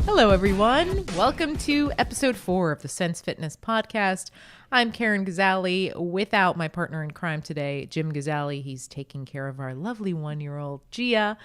Hello, everyone. Welcome to episode 4 of the SENS Fitness podcast. I'm Karen Gazzali, without my partner in crime today, Jim Gazzali. He's taking care of our lovely 1-year-old Gia.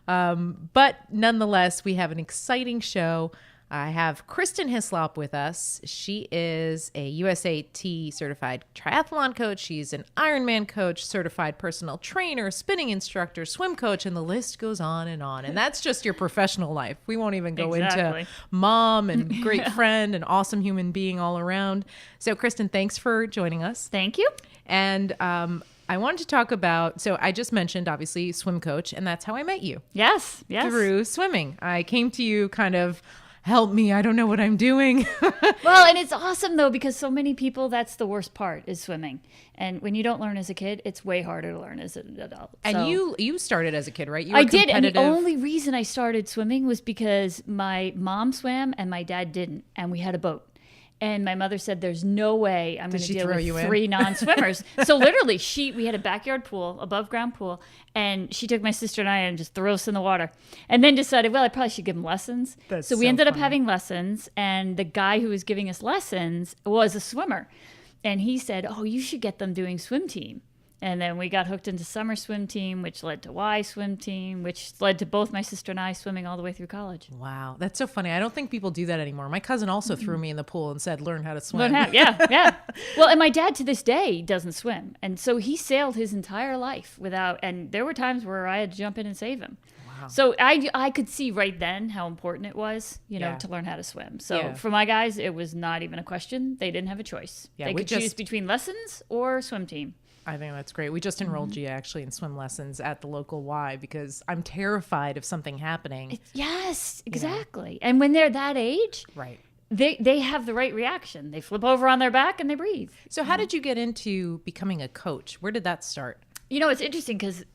But nonetheless, we have an exciting show. I have Kristen Hislop with us. She is a USAT certified triathlon coach. She's an Ironman coach, certified personal trainer, spinning instructor, swim coach, and the list goes on. And that's just your professional life. We won't even go into mom and great friend and awesome human being all around. So Kristen, thanks for joining us. Thank you. And I wanted to talk about, so I just mentioned, obviously, swim coach, and that's how I met you. Yes. Through swimming. I came to you kind of, help me, I don't know what I'm doing. Well, and it's awesome, though, because so many people, that's the worst part, is swimming. And when you don't learn as a kid, it's way harder to learn as an adult. And you started as a kid, right? You were I did, and the only reason I started swimming was because my mom swam and my dad didn't, and we had a boat. And my mother said, there's no way I'm going to deal with 3 non-swimmers. So literally, we had a backyard pool, above ground pool, and she took my sister and I and just threw us in the water. And then decided, well, I probably should give them lessons. So we ended up having lessons, and the guy who was giving us lessons was a swimmer. And he said, oh, you should get them doing swim team. And then we got hooked into summer swim team, which led to Y swim team, which led to both my sister and I swimming all the way through college. Wow. That's so funny. I don't think people do that anymore. My cousin also threw me in the pool and said, learn how to swim. Yeah. Well, and my dad to this day doesn't swim. And so he sailed his entire life and there were times where I had to jump in and save him. Wow. So I could see right then how important it was, to learn how to swim. So for my guys, it was not even a question. They didn't have a choice. They could choose between lessons or swim team. I think that's great. We just enrolled Gia actually in swim lessons at the local Y because I'm terrified of something happening. Yes, exactly. And when they're that age, right, they have the right reaction. They flip over on their back and they breathe. So how did you get into becoming a coach? Where did that start? It's interesting because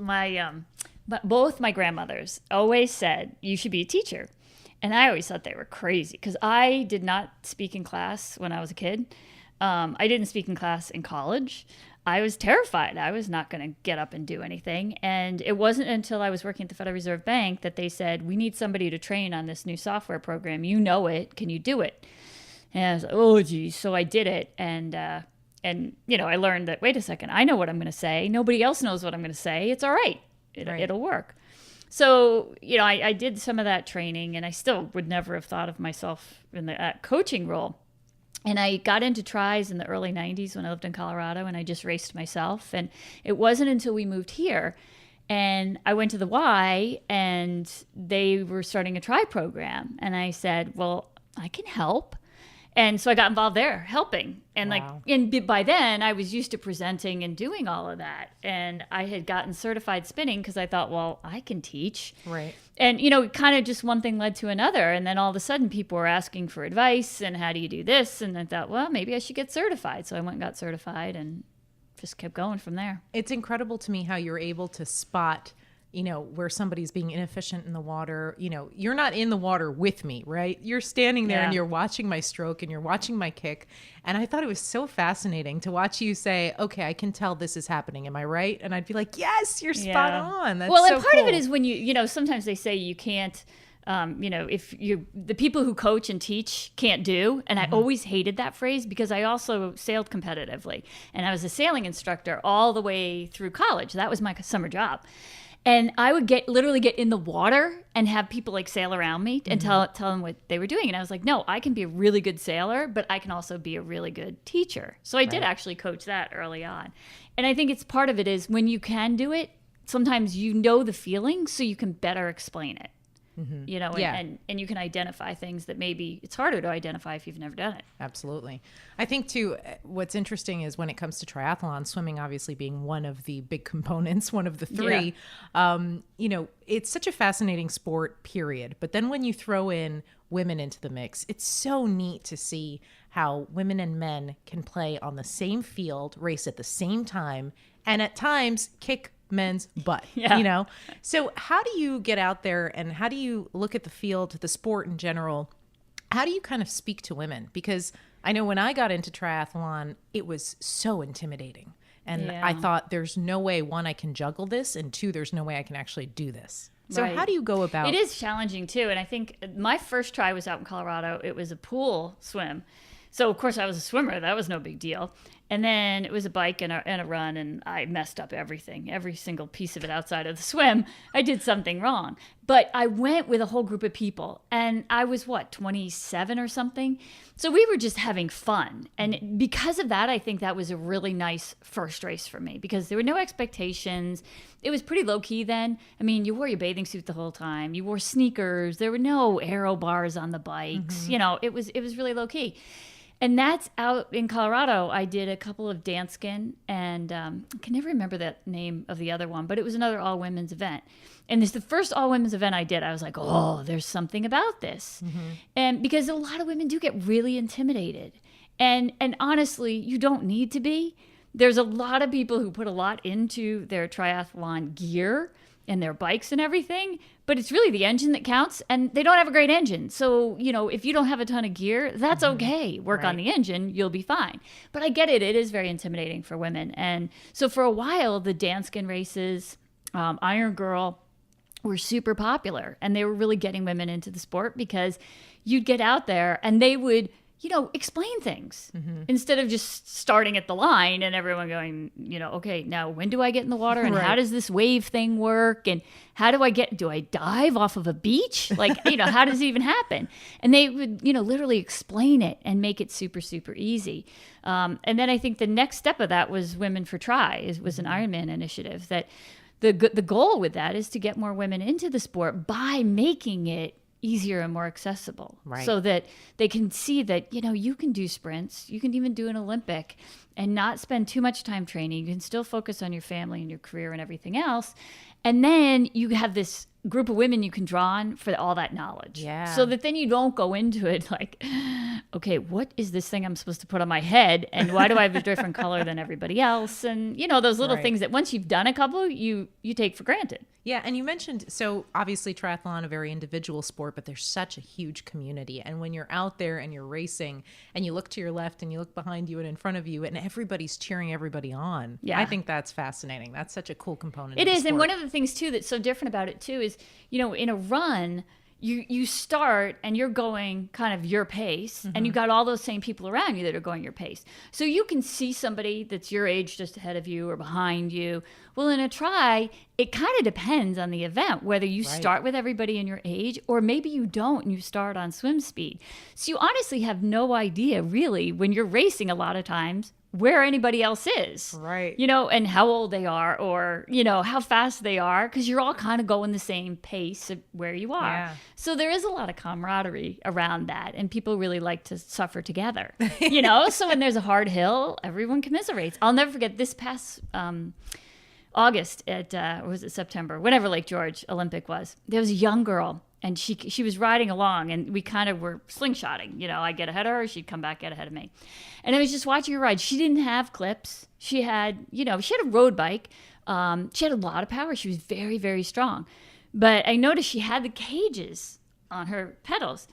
both my grandmothers always said, you should be a teacher. And I always thought they were crazy because I did not speak in class when I was a kid. I didn't speak in class in college. I was terrified. I was not going to get up and do anything. And it wasn't until I was working at the Federal Reserve Bank that they said, we need somebody to train on this new software program. You know it. Can you do it? And I was like, oh, geez. So I did it. And I learned that, wait a second, I know what I'm going to say. Nobody else knows what I'm going to say. It's all right. It'll work. So, I did some of that training, and I still would never have thought of myself in the coaching role. And I got into tries in the early 90s when I lived in Colorado, and I just raced myself. And it wasn't until we moved here and I went to the Y and they were starting a try program. And I said, well, I can help. And so I got involved there helping. And by then I was used to presenting and doing all of that. And I had gotten certified spinning because I thought, well, I can teach. Right. And, kind of just one thing led to another. And then all of a sudden people were asking for advice and how do you do this? And I thought, well, maybe I should get certified. So I went and got certified and just kept going from there. It's incredible to me how you're able to spot where somebody's being inefficient in the water. You're not in the water with me, right? You're standing there and you're watching my stroke and you're watching my kick. And I thought it was so fascinating to watch you say, okay, I can tell this is happening. Am I right? And I'd be like, yes, you're spot on. That's and part of it is when sometimes they say you can't, if the people who coach and teach can't do. And I always hated that phrase because I also sailed competitively. And I was a sailing instructor all the way through college. That was my summer job. And I would literally get in the water and have people sail around me and tell them what they were doing. And I was like, no, I can be a really good sailor, but I can also be a really good teacher. So I did actually coach that early on. And I think it's part of it is when you can do it, sometimes you know the feeling so you can better explain it. And you can identify things that maybe it's harder to identify if you've never done it. Absolutely. I think too, what's interesting is when it comes to triathlon, swimming obviously being one of the big components, one of the 3, it's such a fascinating sport, period. But then when you throw in women into the mix, it's so neat to see how women and men can play on the same field, race at the same time, and at times kick men's butt, So how do you get out there and how do you look at the field, the sport in general? How do you kind of speak to women? Because I know when I got into triathlon, it was so intimidating. And Yeah. I thought, there's no way, one, I can juggle this, and two, there's no way I can actually do this. So Right. how do you go about It is challenging too. And I think my first try was out in Colorado. It was a pool swim. So of course I was a swimmer. That was no big deal. And then it was a bike and a run, and I messed up everything, every single piece of it outside of the swim. I did something wrong. But I went with a whole group of people, and I was 27 or something. So we were just having fun. And because of that, I think that was a really nice first race for me, because there were no expectations. It was pretty low key then. I mean, you wore your bathing suit the whole time. You wore sneakers. There were no aero bars on the bikes. You know, it was really low key. And that's out in Colorado. I did a couple of Danskin, and I can never remember the name of the other one, but it was another all-women's event. And it's the first all-women's event I did. I was like, oh, there's something about this. And because a lot of women do get really intimidated. And honestly, you don't need to be. There's a lot of people who put a lot into their triathlon gear and their bikes and everything, but it's really the engine that counts, and they don't have a great engine. So, you know, if you don't have a ton of gear, that's okay. Work on the engine, you'll be fine. But I get it. It is very intimidating for women. And so for a while, the Danskin races, Iron Girl, were super popular, and they were really getting women into the sport, because you'd get out there and they would, you know, explain things instead of just starting at the line and everyone going, you know, okay, now when do I get in the water, and how does this wave thing work, and how do I dive off of a beach? Like, you know, how does it even happen? And they would, you know, literally explain it and make it super, super easy. And then I think the next step of that was Women for Tri. It was an Ironman initiative that the goal with that is to get more women into the sport by making it easier and more accessible, so that they can see that, you know, you can do sprints, you can even do an Olympic and not spend too much time training. You can still focus on your family and your career and everything else. And then you have this group of women you can draw on for all that knowledge. Yeah. So that then you don't go into it like, okay, what is this thing I'm supposed to put on my head? And why do I have a different color than everybody else? And, you know, those little things that once you've done a couple, you take for granted. Yeah, and you mentioned, so obviously triathlon, a very individual sport, but there's such a huge community. And when you're out there and you're racing and you look to your left and you look behind you and in front of you and everybody's cheering everybody on, I think that's fascinating. That's such a cool component of the sport. And one of the things too that's so different about it too is, you know, in a run, you start and you're going kind of your pace, and you've got all those same people around you that are going your pace. So you can see somebody that's your age just ahead of you or behind you. Well, in a tri, it kind of depends on the event, whether you start with everybody in your age or maybe you don't and you start on swim speed. So you honestly have no idea really when you're racing a lot of times where anybody else is, you know, and how old they are, or, you know, how fast they are, because you're all kind of going the same pace of where you are. So there is a lot of camaraderie around that, and people really like to suffer together, you know. So when there's a hard hill, everyone commiserates. I'll never forget this past August at, or was it September, whenever Lake George Olympic was, there was a young girl, and she was riding along, and we kind of were slingshotting. You know, I'd get ahead of her, she'd come back, get ahead of me. And I was just watching her ride. She didn't have clips. She had, you know, she had a road bike. She had a lot of power. She was very, very strong. But I noticed she had the cages on her pedals,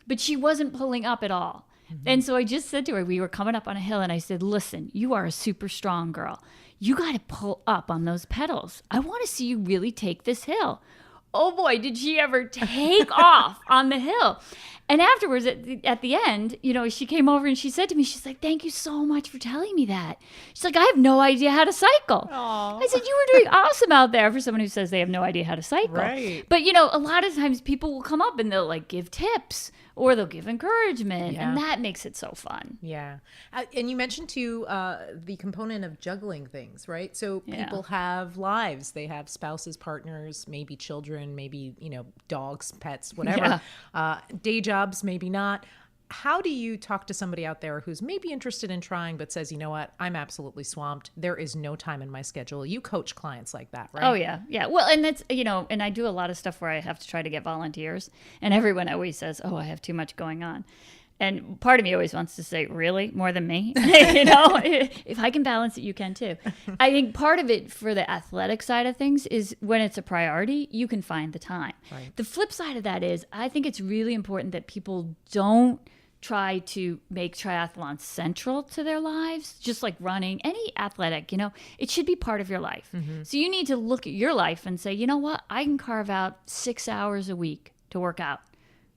but she wasn't pulling up at all. And so I just said to her, we were coming up on a hill, and I said, listen, you are a super strong girl. You got to pull up on those pedals. I want to see you really take this hill. Oh boy, did she ever take off on the hill. And afterwards, at the end, you know, she came over and she said to me, she's like, thank you so much for telling me that. She's like, I have no idea how to cycle. Aww. I said, you were doing awesome out there for someone who says they have no idea how to cycle. But, you know, a lot of times people will come up and they'll like give tips or they'll give encouragement, and that makes it so fun. And you mentioned too the component of juggling things, right? So people have lives. They have spouses, partners, maybe children, maybe, you know, dogs, pets, whatever. Day jobs, maybe not. How do you talk to somebody out there who's maybe interested in trying but says, you know what, I'm absolutely swamped. There is no time in my schedule. You coach clients like that, right? Oh, yeah. Yeah. Well, and that's, you know, and I do a lot of stuff where I have to try to get volunteers, and everyone always says, oh, I have too much going on. And part of me always wants to say, really? More than me? You know, if I can balance it, you can too. I think part of it for the athletic side of things is when it's a priority, you can find the time. The flip side of that is I think it's really important that people don't try to make triathlon central to their lives, just like running, any athletic, it should be part of your life. So you need to look at your life and say, you know what, I can carve out 6 hours a week to work out.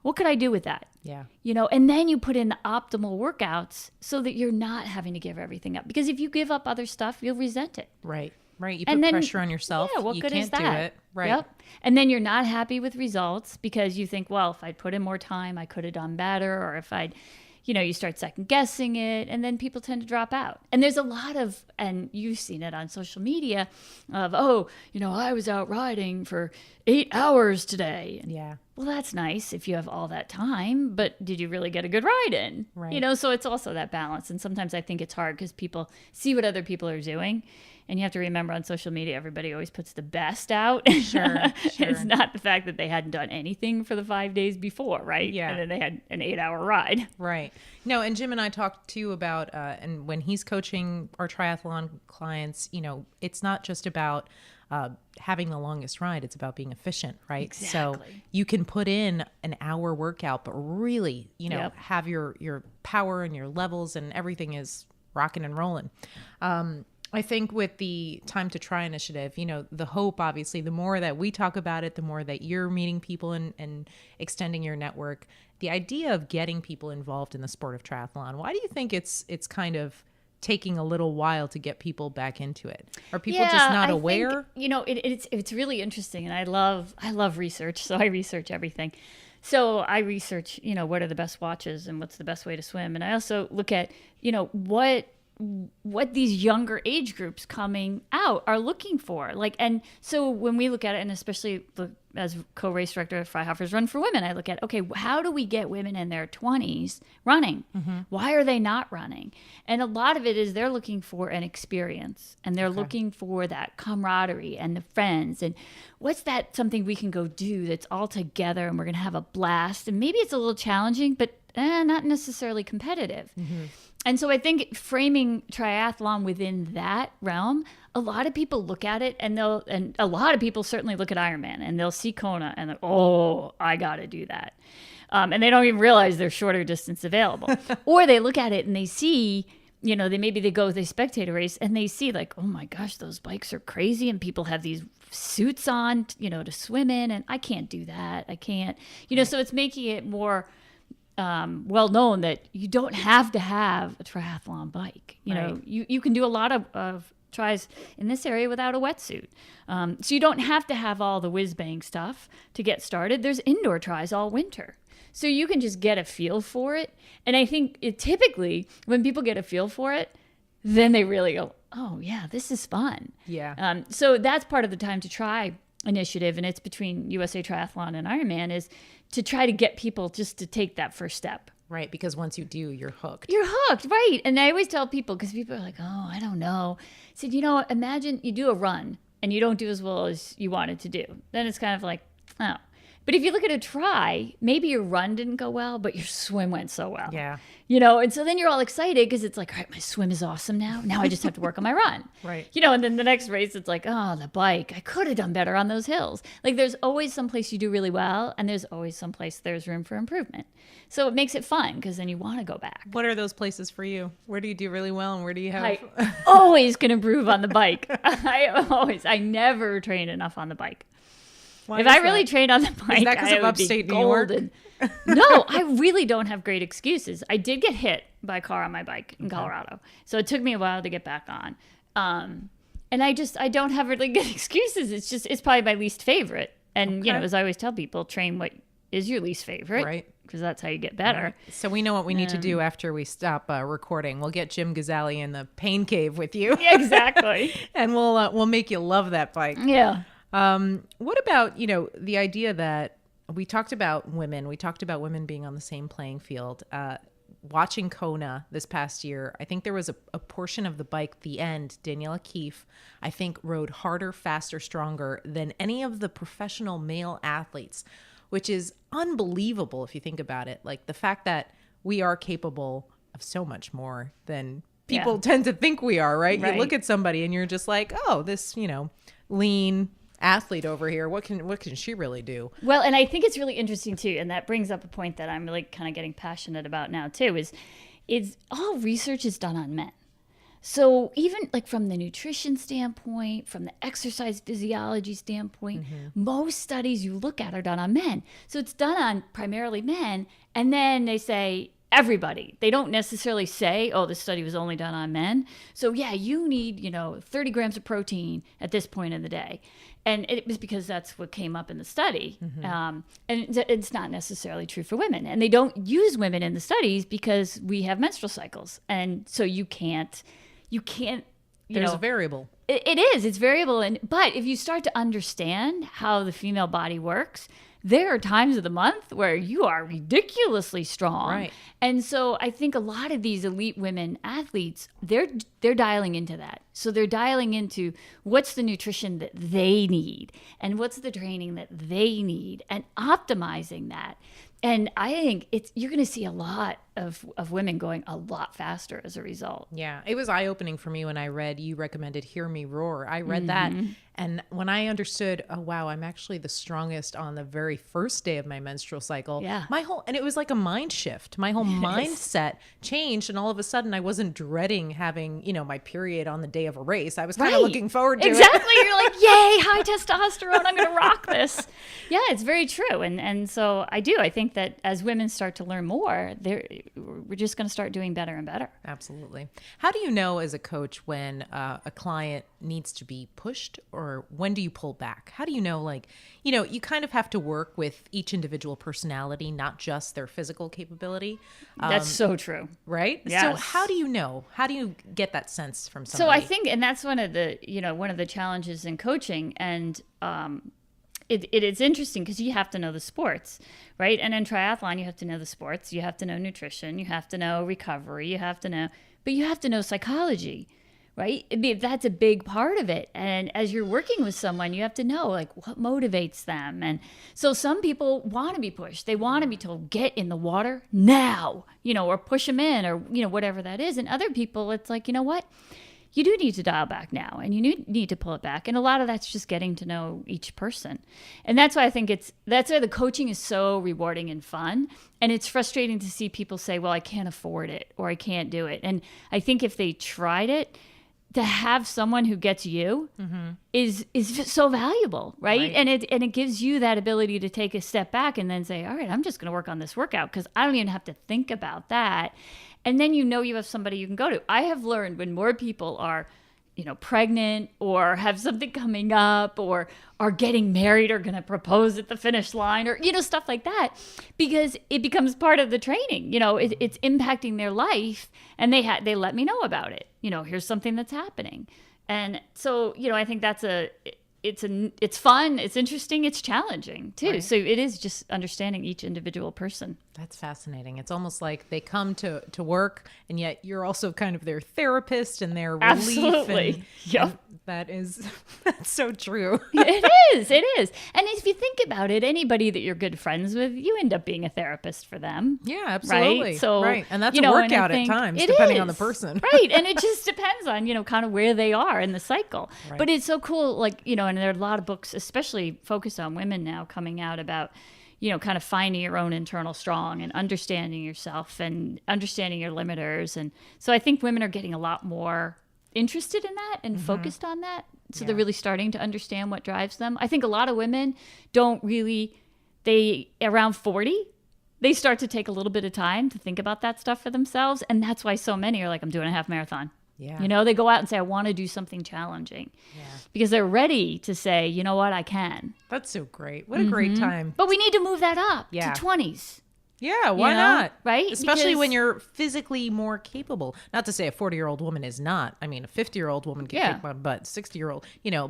What could I do with that? Yeah. And then you put in the optimal workouts so that you're not having to give everything up. Because if you give up other stuff, you'll resent it. Right. You put pressure on yourself. Yeah, what you good can't is that? do it. Right. Yep. And then you're not happy with results because you think, well, if I'd put in more time, I could have done better. Or if I'd, you start second guessing it, and then people tend to drop out. And there's a lot of, and you've seen it on social media of, I was out riding for 8 hours today. And, yeah. Well, that's nice if you have all that time, but did you really get a good ride in? Right. So it's also that balance. And sometimes I think it's hard because people see what other people are doing. And you have to remember on social media, everybody always puts the best out. Sure. It's not the fact that they hadn't done anything for the 5 days before, right? Yeah. And then they had an 8-hour ride. Right. No, and Jim and I talked too about, and when he's coaching our triathlon clients, it's not just about having the longest ride. It's about being efficient, right? Exactly. So you can put in an hour workout, but really, Yep. have your power and your levels and everything is rocking and rolling. I think with the Time to Try initiative, the hope, obviously, the more that we talk about it, the more that you're meeting people and extending your network. The idea of getting people involved in the sport of triathlon, why do you think it's kind of taking a little while to get people back into it? Are people just not aware? It's really interesting, and I love research, so I research everything. So I research, what are the best watches and what's the best way to swim, and I also look at, what these younger age groups coming out are looking for. And so when we look at it, and especially as co-race director of Freihofers Run for Women, I look at, okay, how do we get women in their 20s running? Mm-hmm. Why are they not running? And a lot of it is they're looking for an experience, and they're looking for that camaraderie and the friends. And what's that something we can go do that's all together and we're going to have a blast? And maybe it's a little challenging, but not necessarily competitive. Mm-hmm. And so I think framing triathlon within that realm, a lot of people look at it and a lot of people certainly look at Ironman and they'll see Kona and I got to do that. And they don't even realize there's shorter distance available. Or they look at it and they see, they spectate a race and they see like, oh my gosh, those bikes are crazy and people have these suits on, to swim in, and I can't do that. I can't, so it's making it more well known that you don't have to have a triathlon bike. You can do a lot of tries in this area without a wetsuit. So you don't have to have all the whiz-bang stuff to get started. There's indoor tries all winter. So you can just get a feel for it. And I think typically when people get a feel for it, then they really go, oh yeah, this is fun. Yeah. So that's part of the Time to Try initiative, and it's between USA Triathlon and Ironman, is to try to get people just to take that first step. Right, because once you do, you're hooked. You're hooked, right. And I always tell people, because people are like, oh, I don't know. I said, imagine you do a run and you don't do as well as you wanted to do. Then it's kind of like, oh. But if you look at a try, maybe your run didn't go well, but your swim went so well. Yeah. And so then you're all excited because it's like, all right, my swim is awesome now. Now I just have to work on my run. Right. And then the next race, it's like, oh, the bike, I could have done better on those hills. Like there's always some place you do really well, and there's always some place there's room for improvement. So it makes it fun because then you want to go back. What are those places for you? Where do you do really well and where do you have... I always can improve on the bike. I never train enough on the bike. Why if I really trained on the bike, is that because of upstate New York? No, I really don't have great excuses. I did get hit by a car on my bike in Colorado, so it took me a while to get back on. And I don't have really good excuses. It's probably my least favorite. And as I always tell people, train what is your least favorite, right? Because that's how you get better. Right. So we know what we need to do after we stop recording. We'll get Jim Gazzali in the pain cave with you. Yeah, exactly. And we'll make you love that bike. Yeah. What about, the idea that we talked about women being on the same playing field, watching Kona this past year. I think there was a portion of the bike, the end, Daniela Keefe, I think rode harder, faster, stronger than any of the professional male athletes, which is unbelievable if you think about it. Like the fact that we are capable of so much more than people tend to think we are, right? You look at somebody and you're just like, oh, this, lean, athlete over here. What can she really do? Well, and I think it's really interesting too, and that brings up a point that I'm really kind of getting passionate about now too, is all research is done on men. So even like from the nutrition standpoint, from the exercise physiology standpoint, most studies you look at are done on men. So it's done on primarily men, and then they say everybody. They don't necessarily say, oh, this study was only done on men. So yeah, you need, 30 grams of protein at this point in the day. And it was because that's what came up in the study. And it's not necessarily true for women. And they don't use women in the studies because we have menstrual cycles. And so you can't, There's a variable. It is. It's variable. But if you start to understand how the female body works, there are times of the month where you are ridiculously strong. Right. And so I think a lot of these elite women athletes, they're dialing into that. So they're dialing into what's the nutrition that they need and what's the training that they need and optimizing that. And I think you're going to see a lot of women going a lot faster as a result. Yeah, it was eye-opening for me when I read, you recommended Hear Me Roar. I read that, and when I understood, oh, wow, I'm actually the strongest on the very first day of my menstrual cycle. Yeah. And it was like a mind shift. My whole mindset changed, and all of a sudden I wasn't dreading having, my period on the day of a race. I was kind of looking forward to it. Exactly. You're like, yay, high testosterone. I'm going to rock this. Yeah, it's very true. And so I think that as women start to learn more, we're just going to start doing better and better. Absolutely. How do you know as a coach when a client needs to be pushed, or when do you pull back? How do you know, you kind of have to work with each individual personality, not just their physical capability. That's so true. Right? Yes. So how do you know? How do you get that sense from somebody? So I think, and that's one of the challenges in coaching, and it is interesting because you have to know the sports, right? And in triathlon, you have to know the sports, you have to know nutrition, you have to know recovery, but you have to know psychology, right? That's a big part of it. And as you're working with someone, you have to know what motivates them. And so some people want to be pushed. They want to be told, get in the water now, or push them in, or, whatever that is. And other people, it's like, you know what? You do need to dial back now, and you need to pull it back. And a lot of that's just getting to know each person. And that's why I think that's why the coaching is so rewarding and fun. And it's frustrating to see people say, well, I can't afford it, or I can't do it. And I think if they tried it, to have someone who gets you is so valuable, right? And it gives you that ability to take a step back and then say, all right, I'm just going to work on this workout because I don't even have to think about that. And then you have somebody you can go to. I have learned when more people are, pregnant or have something coming up or are getting married or going to propose at the finish line or, stuff like that, because it becomes part of the training. It's impacting their life, and they let me know about it. Here's something that's happening. And so, I think it's fun, it's interesting, it's challenging too. Right. So it is just understanding each individual person. That's fascinating. It's almost like they come to work, and yet you're also kind of their therapist and their relief. Absolutely. Yep. That's so true. It is. And if you think about it, anybody that you're good friends with, you end up being a therapist for them. Yeah, absolutely. Right. So, right. And that's a workout at times, depending on the person. Right. And it just depends on, kind of where they are in the cycle. Right. But it's so cool, and there are a lot of books, especially focused on women now, coming out about, kind of finding your own internal strong and understanding yourself and understanding your limiters. And so I think women are getting a lot more interested in that and focused on that. So they're really starting to understand what drives them. I think a lot of women around 40, they start to take a little bit of time to think about that stuff for themselves. And that's why so many are like, I'm doing a half marathon. Yeah. They go out and say, I want to do something challenging. Yeah. Because they're ready to say, you know what, I can. That's so great. What a great time. But we need to move that up to 20s. Yeah, why not? Right? Especially when you're physically more capable. Not to say a 40-year-old woman is not. I mean, a 50-year-old woman can kick my butt, 60-year-old,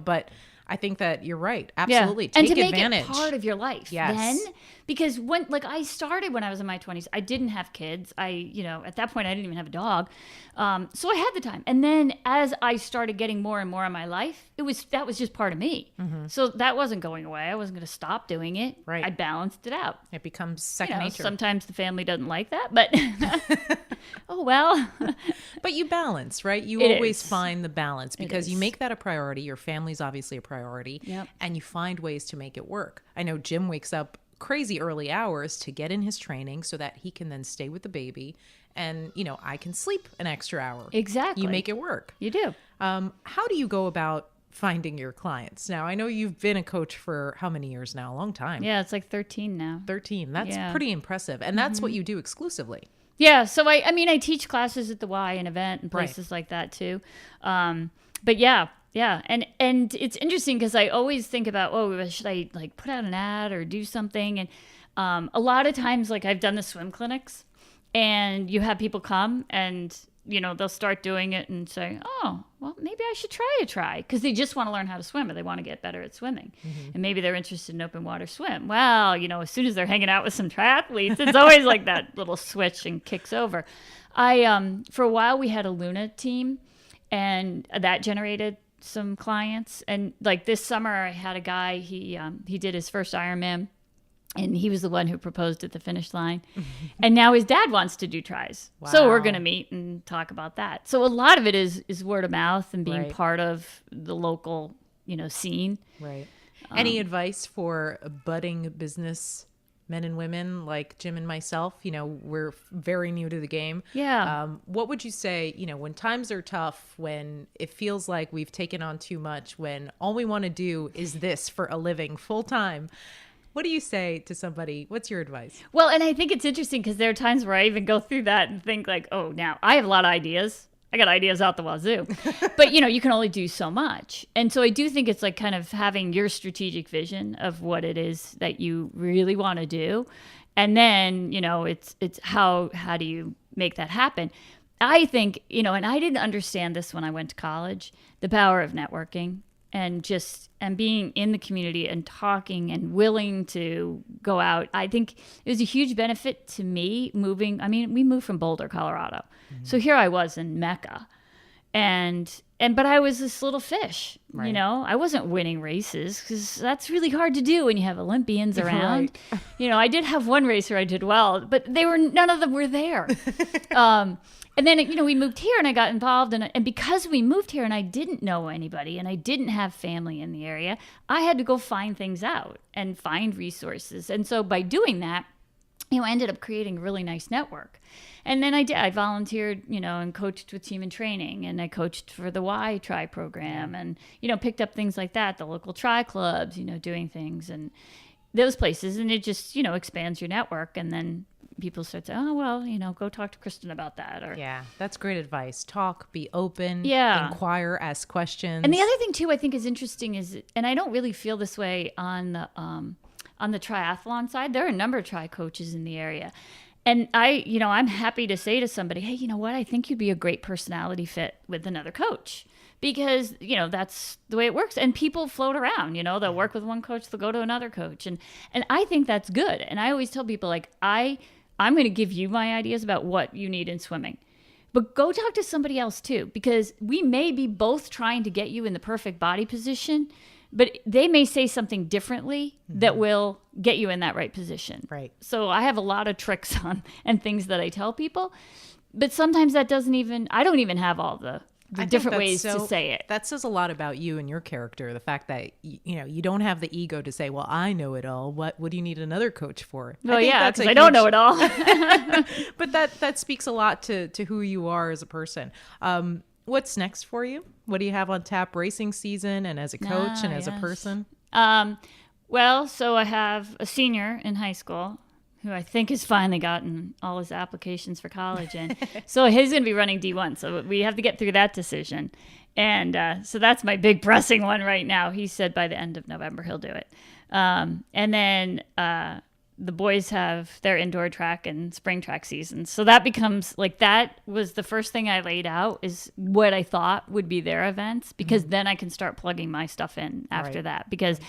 but I think that you're right. Absolutely. Yeah. Take advantage. And to make it part of your life. Yes. Then, because I started when I was in my 20s, I didn't have kids. At that point, I didn't even have a dog. So I had the time. And then as I started getting more and more in my life, that was just part of me. So that wasn't going away. I wasn't going to stop doing it. Right. I balanced it out. It becomes second nature. Sometimes the family doesn't like that, but oh well. But you balance, right? You always find the balance because you make that a priority. Your family's obviously a priority. priority, Yep. and you find ways to make it work. I know Jim wakes up crazy early hours to get in his training so that he can then stay with the baby, and I can sleep an extra hour. Exactly. You make it work. You do. How do you go about finding your clients? Now, I know you've been a coach for how many years now? A long time. Yeah, it's like 13 now. 13. That's Yeah. pretty impressive. And that's what you do exclusively. Yeah, so I mean, I teach classes at the Y and event and places like that too. But yeah, and it's interesting because I always think about, should I like put out an ad or do something? And a lot of times, like I've done the swim clinics, and you have people come and they'll start doing it and say, oh, well, maybe I should try because they just want to learn how to swim or they want to get better at swimming. And maybe they're interested in open water swim. Well, as soon as they're hanging out with some triathletes, it's always like that little switch and kicks over. For a while we had a Luna team, and that generated some clients. And like this summer I had a guy, he did his first Ironman. And he was the one who proposed at the finish line. And now his dad wants to do tries. Wow. So we're going to meet and talk about that. So a lot of it is word of mouth and being part of the local, scene. Right. Any advice for budding business men and women like Jim and myself? We're very new to the game. Yeah. What would you say, when times are tough, when it feels like we've taken on too much, when all we want to do is this for a living full time? What do you say to somebody? What's your advice? Well, and I think it's interesting because there are times where I even go through that and think like, oh, now I have a lot of ideas. I got ideas out the wazoo. But, you can only do so much. And so I do think it's like kind of having your strategic vision of what it is that you really want to do. And then, it's how do you make that happen? I think, and I didn't understand this when I went to college, the power of networking. And being in the community and talking and willing to go out. I think it was a huge benefit to me moving. I mean, we moved from Boulder, Colorado. So here I was in Mecca. But I was this little fish, right. I wasn't winning races because that's really hard to do when you have Olympians around. Right. I did have one race where I did well, but none of them were there. And then, we moved here and I got involved. And because we moved here and I didn't know anybody and I didn't have family in the area, I had to go find things out and find resources. And so by doing that, I ended up creating a really nice network. And then I volunteered, and coached with Team in Training, and I coached for the Y Tri program and, picked up things like that, the local tri clubs, doing things and those places. And it just, expands your network. And then people start saying, oh, well, go talk to Kristen about that. Or yeah, that's great advice. Talk, be open, inquire, ask questions. And the other thing, too, I think is interesting is, and I don't really feel this way on the triathlon side, there are a number of tri coaches in the area. And I'm happy to say to somebody, hey, you know what? I think you'd be a great personality fit with another coach. Because, that's the way it works. And people float around, they'll work with one coach, they'll go to another coach. And I think that's good. And I always tell people, like, I'm going to give you my ideas about what you need in swimming. But go talk to somebody else too, because we may be both trying to get you in the perfect body position, but they may say something differently that will get you in that right position. Right. So I have a lot of tricks and things that I tell people, but sometimes I don't even have all the different ways to say it. That says a lot about you and your character. The fact that you don't have the ego to say, "Well, I know it all. What do you need another coach for?" Well, yeah, because I don't know it all. But that speaks a lot to who you are as a person. What's next for you? What do you have on tap racing season and as a coach and as a person? Well, so I have a senior in high school who I think has finally gotten all his applications for college in. So he's going to be running D1. So we have to get through that decision. And so that's my big pressing one right now. He said by the end of November he'll do it. And then the boys have their indoor track and spring track seasons. So that becomes like, that was the first thing I laid out is what I thought would be their events, because then I can start plugging my stuff in after that, because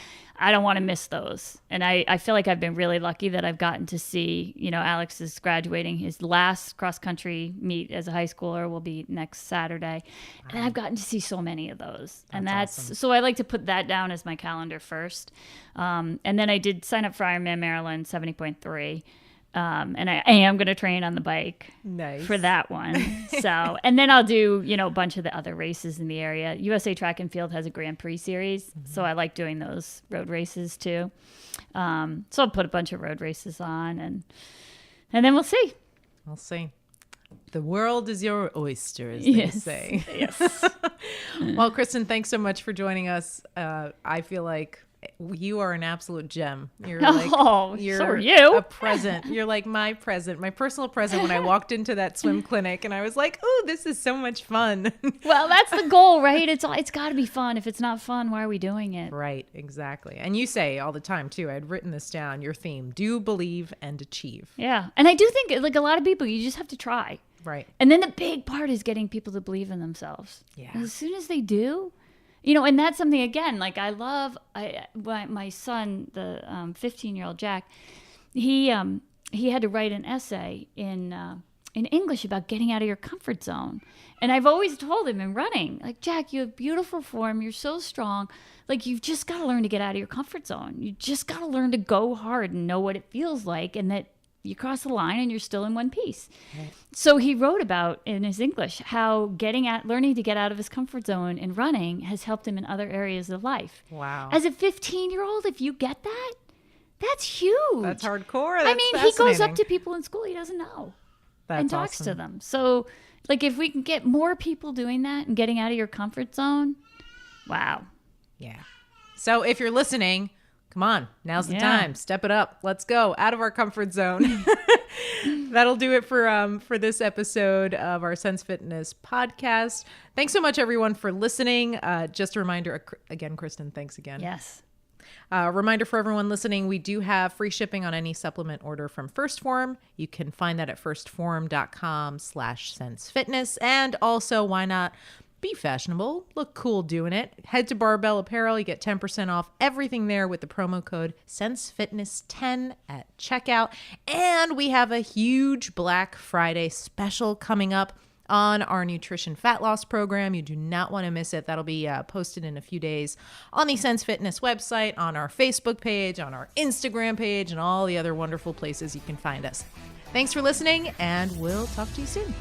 I don't want to miss those. And I feel like I've been really lucky that I've gotten to see, Alex is graduating. His last cross country meet as a high schooler will be next Saturday. Wow. And I've gotten to see so many of those. That's awesome. So I like to put that down as my calendar first. And then I did sign up for Ironman Maryland 70.3. And I am going to train on the bike for that one. So, and then I'll do, a bunch of the other races in the area. USA Track and Field has a Grand Prix series. So I like doing those road races too. So I'll put a bunch of road races on and then we'll see. We'll see. The world is your oyster, as they say. Yes. Well, Kristen, thanks so much for joining us. I feel like you are an absolute gem. You're like, so are you. A present. You're like my present, my personal present when I walked into that swim clinic and I was like, oh, this is so much fun. Well, that's the goal, right? It's got to be fun. If it's not fun, why are we doing it? Right, exactly. And you say all the time too, I had written this down, your theme, do, believe, and achieve. Yeah. And I do think like a lot of people, you just have to try. Right. And then the big part is getting people to believe in themselves. Yeah. As soon as they do, and that's something, again, like my son, the 15-year-old Jack, he had to write an essay in English about getting out of your comfort zone. And I've always told him in running, like, Jack, you have beautiful form. You're so strong. Like, you've just got to learn to get out of your comfort zone. You just got to learn to go hard and know what it feels like, and that you cross the line and you're still in one piece. Right. So he wrote about in his English how learning to get out of his comfort zone in running has helped him in other areas of life. Wow. As a 15-year-old, if you get that, that's huge. That's hardcore. That's he goes up to people in school he doesn't know and talks to them. So like if we can get more people doing that and getting out of your comfort zone, wow. Yeah. So if you're listening, come on, now's the time. Step it up. Let's go out of our comfort zone. That'll do it for this episode of our Sense Fitness podcast. Thanks so much, everyone, for listening. Just a reminder, again, Kristen, thanks again. Yes. Reminder for everyone listening, we do have free shipping on any supplement order from First Form. You can find that at firstform.com/sensefitness. And also, why not be fashionable, look cool doing it. Head to Barbell Apparel. You get 10% off everything there with the promo code SenseFitness10 at checkout. And we have a huge Black Friday special coming up on our nutrition fat loss program. You do not want to miss it. That'll be posted in a few days on the Sense Fitness website, on our Facebook page, on our Instagram page, and all the other wonderful places you can find us. Thanks for listening, and we'll talk to you soon.